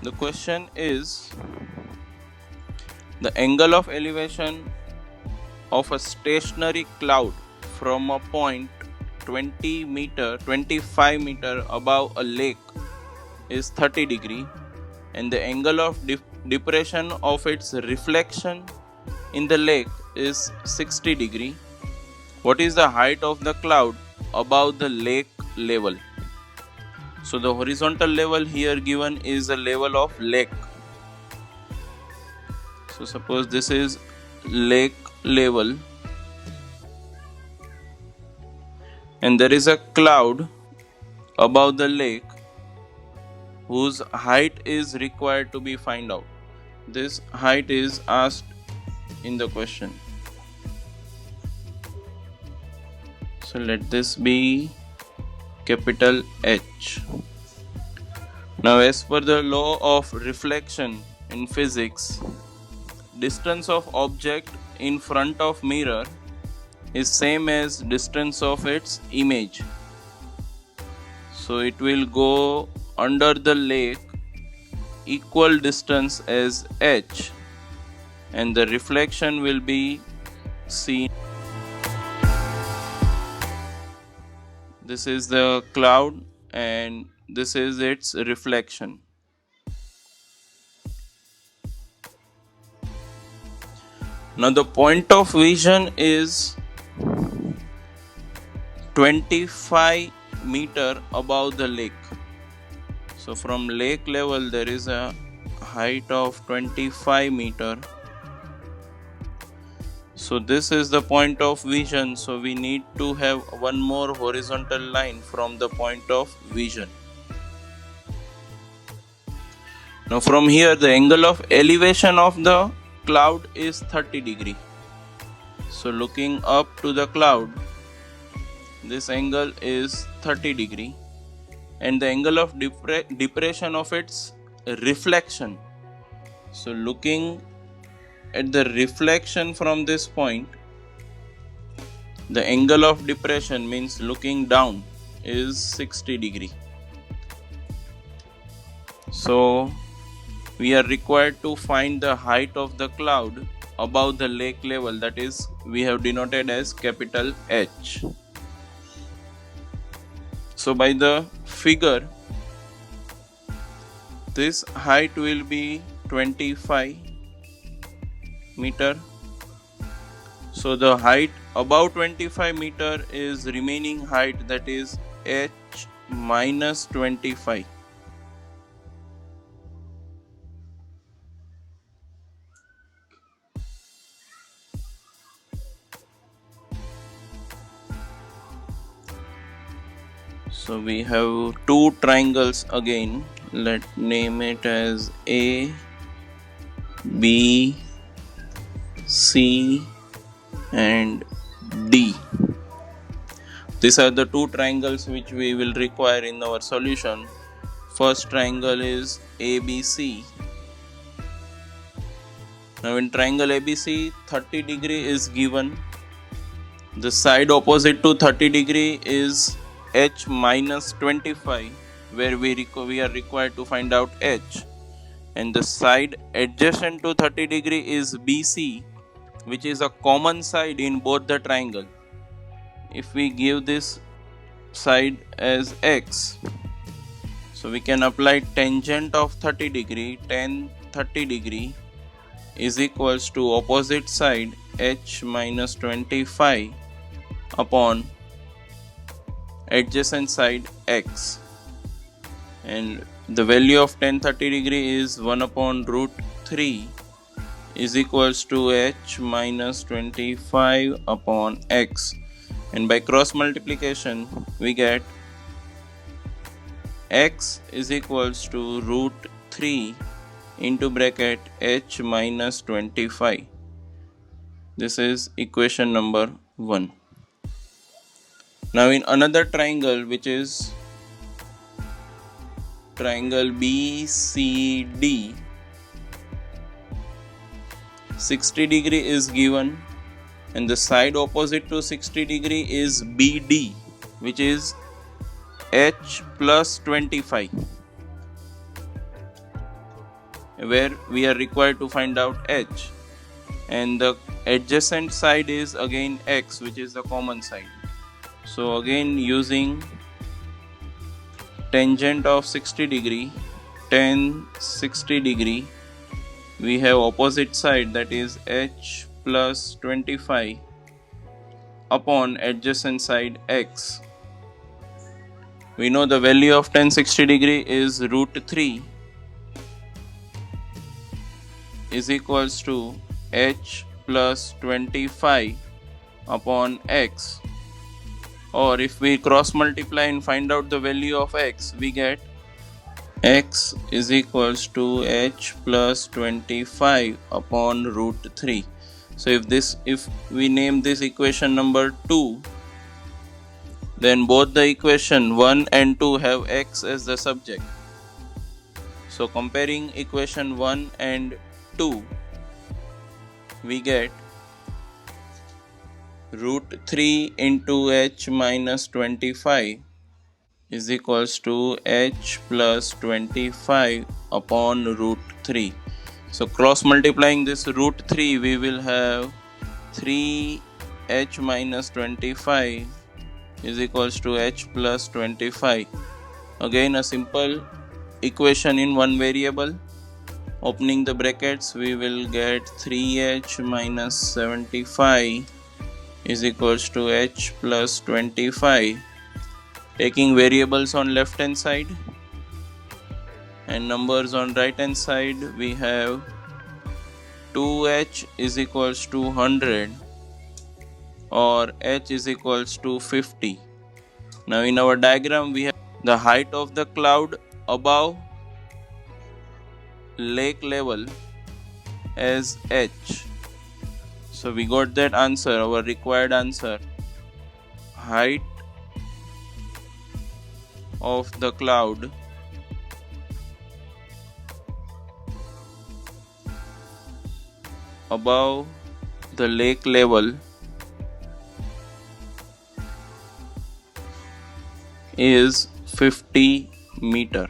The question is the angle of elevation of a stationary cloud from a point 25 meter above a lake is 30 degree, and the angle of depression of its reflection in the lake is 60 degree. What is the height of the cloud above the lake level? So the horizontal level here given is the level of lake. So suppose this is lake level and there is a cloud above the lake whose height is required to be find out. This height is asked in the question. So let this be capital H. Now as per the law of reflection in physics, distance of object in front of mirror is same as distance of its image. So it will go under the lake equal distance as H and the reflection will be seen. This is the cloud and this is its reflection. Now the point of vision is 25 meter above the lake. So from lake level there is a height of 25 meter. So this is the point of vision. So we need to have one more horizontal line from the point of vision. Now from here the angle of elevation of the cloud is 30 degree. So looking up to the cloud, this angle is 30 degree and the angle of depression of its reflection. So looking at the reflection from this point, the angle of depression means looking down is 60 degree. So we are required to find the height of the cloud above the lake level, that is we have denoted as capital H. So by the figure, this height will be 25 meter. So the height above 25 meter is remaining height, that is H minus 25. So we have two triangles again. Let's name it as A, B, C and D. These are the two triangles which we will require in our solution. First triangle is ABC. Now in triangle ABC, 30 degree is given. The side opposite to 30 degree is H minus 25, where we are required to find out H. And the side adjacent to 30 degree is BC, which is a common side in both the triangle. If we give this side as X, so we can apply tangent of 30 degree, tan 30 degree is equals to opposite side H minus 25 upon adjacent side X, and the value of tan 30 degree is 1 upon root 3 is equals to H minus 25 upon X, and by cross multiplication we get X is equals to root 3 into bracket H minus 25. This is equation number 1. Now in another triangle, which is triangle BCD, 60 degree is given and the side opposite to 60 degree is BD, which is H plus 25. where we are required to find out h, and the adjacent side is again x, which is the common side. So again, using tangent of 60 degree, tan 60 degree, we have opposite side, that is h plus 25 upon adjacent side x. We know the value of tan 60 degree is root 3 is equals to h plus 25 upon x, or if we cross multiply and find out the value of x, we get x is equals to h plus 25 upon root 3. So if we name this equation number 2, then both the equation 1 and 2 have x as the subject. So comparing equation 1 and 2, we get root 3 into h minus 25 is equals to h plus 25 upon root 3. So cross multiplying this root 3, we will have 3h minus 25 is equals to h plus 25. Again, a simple equation in one variable. Opening the brackets, we will get 3h minus 75 is equals to h plus 25. Taking variables on left hand side and numbers on right hand side, we have 2h is equals to 100 or h is equals to 50. Now in our diagram, we have the height of the cloud above lake level as h. So we got that answer, our required answer. Height of the cloud above the lake level is 50 meter.